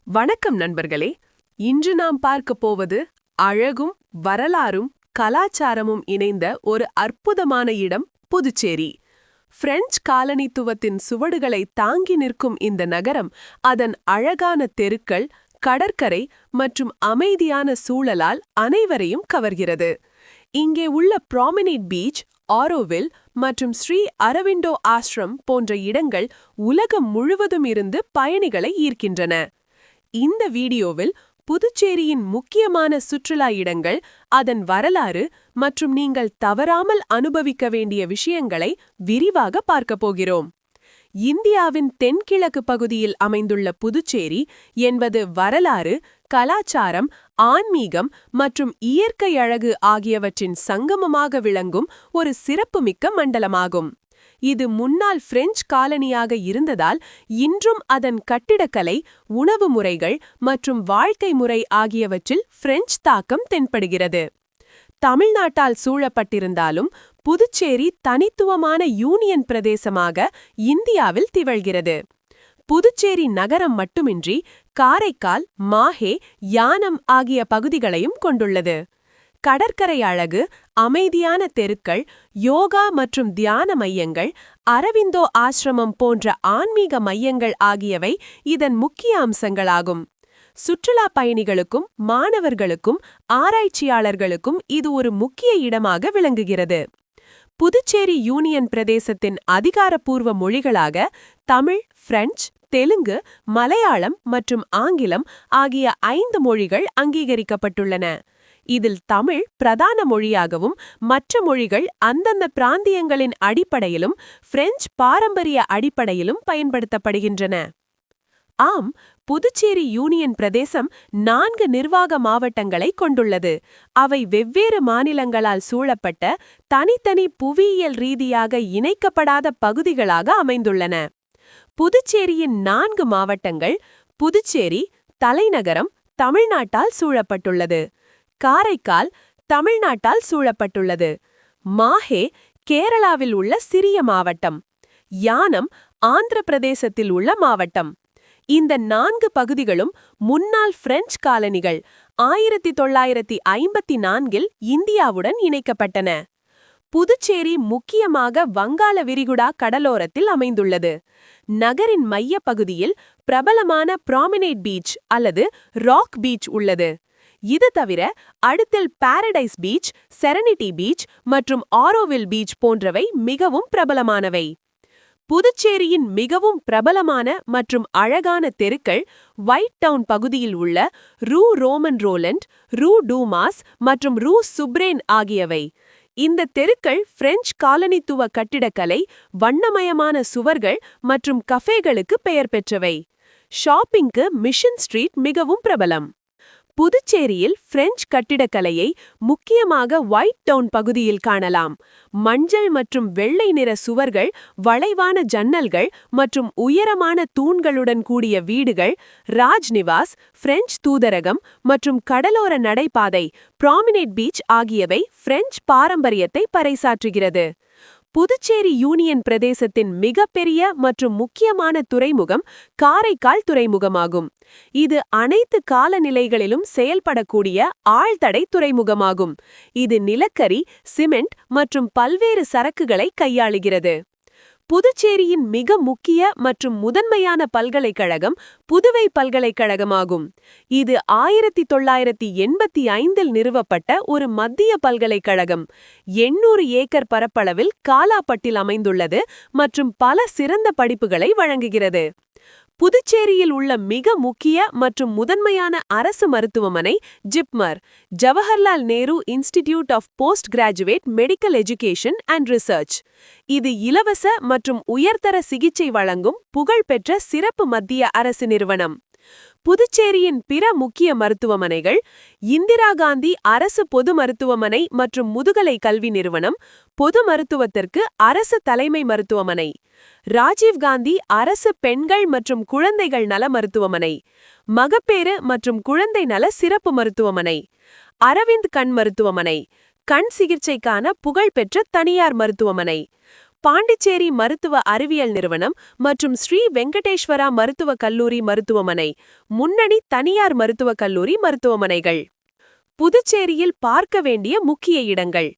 வணக்கம் நண்பர்களே. இன்று நாம் பார்க்கப் போவது அழகும் வரலாறும் கலாச்சாரமும் இணைந்த ஒரு அற்புதமான இடம் புதுச்சேரி. பிரெஞ்சு காலனித்துவத்தின் சுவடுகளை தாங்கி நிற்கும் இந்த நகரம் அதன் அழகான தெருக்கள், கடற்கரை மற்றும் அமைதியான சூழலால் அனைவரையும் கவர்கிறது. இங்கே உள்ள ப்ராமினேட் பீச், ஆரோவில் மற்றும் ஸ்ரீ அரவிந்தோ ஆசிரம் போன்ற இடங்கள் உலகம் முழுவதும் இருந்து பயணிகளை ஈர்க்கின்றன. இந்த வீடியோவில் புதுச்சேரியின் முக்கியமான சுற்றுலா இடங்கள், அதன் வரலாறு மற்றும் நீங்கள் தவறாமல் அனுபவிக்க வேண்டிய விஷயங்களை விரிவாக பார்க்கப் போகிறோம். இந்தியாவின் தென்கிழக்கு பகுதியில் அமைந்துள்ள புதுச்சேரி என்பது வரலாறு, கலாச்சாரம், ஆன்மீகம் மற்றும் இயற்கை அழகு ஆகியவற்றின் சங்கமமாக விளங்கும் ஒரு சிறப்புமிக்க மண்டலமாகும். இது முன்னாள் பிரெஞ்சு காலனியாக இருந்ததால் இன்றும் அதன் கட்டிடக்கலை, உணவு முறைகள் மற்றும் வாழ்க்கை முறை ஆகியவற்றில் பிரெஞ்சு தாக்கம் தென்படுகிறது. தமிழ்நாட்டால் சூழப்பட்டிருந்தாலும் புதுச்சேரி தனித்துவமான யூனியன் பிரதேசமாக இந்தியாவில் திகழ்கிறது. புதுச்சேரி நகரம் மட்டுமின்றி காரைக்கால், மாஹே, யானம் ஆகிய பகுதிகளையும் கொண்டுள்ளது. கடற்கரை அழகு, அமைதியான தெருக்கள், யோகா மற்றும் தியான மையங்கள், அரவிந்தோ ஆசிரமம் போன்ற ஆன்மீக மையங்கள் ஆகியவை இதன் முக்கிய அம்சங்களாகும். சுற்றுலா பயணிகளுக்கும் மாணவர்களுக்கும் ஆராய்ச்சியாளர்களுக்கும் இது ஒரு முக்கிய இடமாக விளங்குகிறது. புதுச்சேரி யூனியன் பிரதேசத்தின் அதிகாரப்பூர்வ மொழிகளாக தமிழ், பிரெஞ்சு, தெலுங்கு, மலையாளம் மற்றும் ஆங்கிலம் ஆகிய 5 மொழிகள் அங்கீகரிக்கப்பட்டுள்ளன. இதில் தமிழ் பிரதான மொழியாகவும் மற்ற மொழிகள் அந்தந்த பிராந்தியங்களின் அடிப்படையிலும் பிரெஞ்சு பாரம்பரிய அடிப்படையிலும் பயன்படுத்தப்படுகின்றன. ஆம், புதுச்சேரி யூனியன் பிரதேசம் 4 நிர்வாக மாவட்டங்களை கொண்டுள்ளது. அவை வெவ்வேறு மாநிலங்களால் சூழப்பட்ட தனித்தனி புவியியல் ரீதியாக இணைக்கப்படாத பகுதிகளாக அமைந்துள்ளன. புதுச்சேரியின் 4 மாவட்டங்கள்: புதுச்சேரி தலைநகரம் தமிழ்நாட்டால் சூழப்பட்டுள்ளது. காரைக்கால் தமிழ்நாட்டால் சூழப்பட்டுள்ளது. மாஹே கேரளாவில் உள்ள சிறிய மாவட்டம். யானம் ஆந்திர பிரதேசத்தில் உள்ள மாவட்டம். இந்த 4 பகுதிகளும் முன்னாள் பிரெஞ்சு காலனிகள் 1954இல் இந்தியாவுடன் இணைக்கப்பட்டன. புதுச்சேரி முக்கியமாக வங்காள விரிகுடா கடலோரத்தில் அமைந்துள்ளது. நகரின் மைய பகுதியில் பிரபலமான ப்ராமினேட் பீச் அல்லது ராக் பீச் உள்ளது. இது தவிர அடுத்தில் பாரடைஸ் பீச், செரனிட்டி பீச் மற்றும் ஆரோவில் பீச் போன்றவை மிகவும் பிரபலமானவை. புதுச்சேரியின் மிகவும் பிரபலமான மற்றும் அழகான தெருக்கள் ஒயிட் டவுன் பகுதியில் உள்ள ரூ ரோமன் ரோலண்ட், ரூ டூமாஸ் மற்றும் ரூ சுப்ரேன் ஆகியவை. இந்த தெருக்கள் பிரெஞ்சு காலனித்துவ கட்டிடக்கலை, வண்ணமயமான சுவர்கள் மற்றும் கஃபேகளுக்கு பெயர் பெற்றவை. ஷாப்பிங்க்கு மிஷன் ஸ்ட்ரீட் மிகவும் பிரபலம். புதுச்சேரியில் பிரெஞ்சு கட்டிடக்கலையை முக்கியமாக ஒயிட் டவுன் பகுதியில் காணலாம். மஞ்சள் மற்றும் வெள்ளை நிற சுவர்கள், வளைவான ஜன்னல்கள் மற்றும் உயரமான தூண்களுடன் கூடிய வீடுகள், ராஜ்நிவாஸ், பிரெஞ்சு தூதரகம் மற்றும் கடலோர நடைபாதை, ப்ராமினேட் பீச் ஆகியவை பிரெஞ்சு பாரம்பரியத்தை பறைசாற்றுகிறது. புதுச்சேரி யூனியன் பிரதேசத்தின் மிகப்பெரிய மற்றும் முக்கியமான துறைமுகம் காரைக்கால் துறைமுகமாகும். இது அனைத்து காலநிலைகளிலும் செயல்படக்கூடிய ஆழ்தடை துறைமுகமாகும். இது நிலக்கரி, சிமெண்ட் மற்றும் பல்வேறு சரக்குகளை கையாளுகிறது. புதுச்சேரியின் மிக முக்கிய மற்றும் முதன்மையான பல்கலைக்கழகம் புதுவை பல்கலைக்கழகமாகும். இது 1985இல் நிறுவப்பட்ட ஒரு மத்திய பல்கலைக்கழகம். 800 ஏக்கர் பரப்பளவில் காலாப்பட்டில் அமைந்துள்ளது மற்றும் பல சிறந்த படிப்புகளை வழங்குகிறது. புதுச்சேரியில் உள்ள மிக முக்கிய மற்றும் முதன்மையான அரசு மருத்துவமனை JIPMER, Jawaharlal Nehru institute of post graduate medical education and research. இது இலவச மற்றும் உயர்தர சிகிச்சை வழங்கும் புகழ்பெற்ற சிறப்பு மத்திய அரசு நிறுவனம். புதுச்சேரியின் பிற முக்கிய மருத்துவமனைகள்: இந்திரா காந்தி அரசு பொது மருத்துவமனை மற்றும் முதுகலை கல்வி நிறுவனம், பொது மருத்துவத்திற்கு அரசு தலைமை மருத்துவமனை; ராஜீவ் காந்தி அரசு பெண்கள் மற்றும் குழந்தைகள் நல மருத்துவமனை, மகப்பேறு மற்றும் குழந்தை நல சிறப்பு மருத்துவமனை; அரவிந்த் கண் மருத்துவமனை, கண் சிகிச்சைக்கான புகழ்பெற்ற தனியார் மருத்துவமனை. பாண்டிச்சேரி மருத்துவ அறிவியல் நிறுவனம் மற்றும் ஸ்ரீ வெங்கடேஸ்வரா மருத்துவக் கல்லூரி மருத்துவமனை முன்னணி தனியார் மருத்துவக் கல்லூரி மருத்துவமனைகள். புதுச்சேரியில் பார்க்க வேண்டிய முக்கிய இடங்கள்: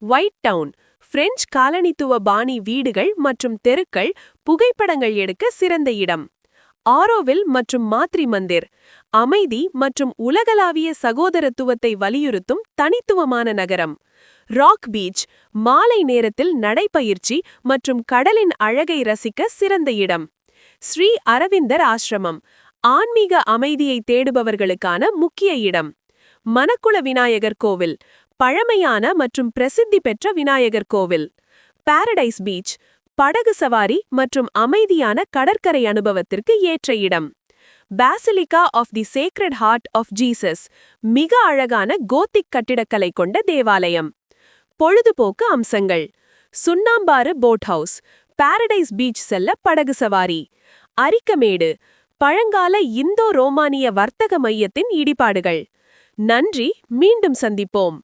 ஒயிட் டவுன், பிரெஞ்சு காலனித்துவ பாணி வீடுகள் மற்றும் தெருக்கள், புகைப்படங்கள் எடுக்க சிறந்த இடம். ஆரோவில் மற்றும் மாத்ரி மந்திர், அமைதி மற்றும் உலகளாவிய சகோதரத்துவத்தை வலியுறுத்தும் தனித்துவமான நகரம். ராக் பீச், மாலை நேரத்தில் நடைப்பயிற்சி மற்றும் கடலின் அழகை ரசிக்க சிறந்த இடம். ஸ்ரீ அரவிந்தர் ஆசிரமம், ஆன்மீக அமைதியை தேடுபவர்களுக்கான முக்கிய இடம். மணக்குள விநாயகர் கோவில், பழமையான மற்றும் பிரசித்தி பெற்ற விநாயகர் கோவில். பாரடைஸ் பீச், படகு சவாரி மற்றும் அமைதியான கடற்கரை அனுபவத்திற்கு ஏற்ற இடம். Basilica of the sacred heart of Jesus, மிக அழகான கோத்திக் கட்டிடக்கலை கொண்ட தேவாலயம். பொழுதுபோக்கு அம்சங்கள்: Chunnambar boat house, paradise beach செல்ல படகு சவாரி. அரிக்கமேடு, பழங்கால இந்தோ ரோமானிய வர்த்தக மையத்தின் இடிபாடுகள். நன்றி, மீண்டும் சந்திப்போம்.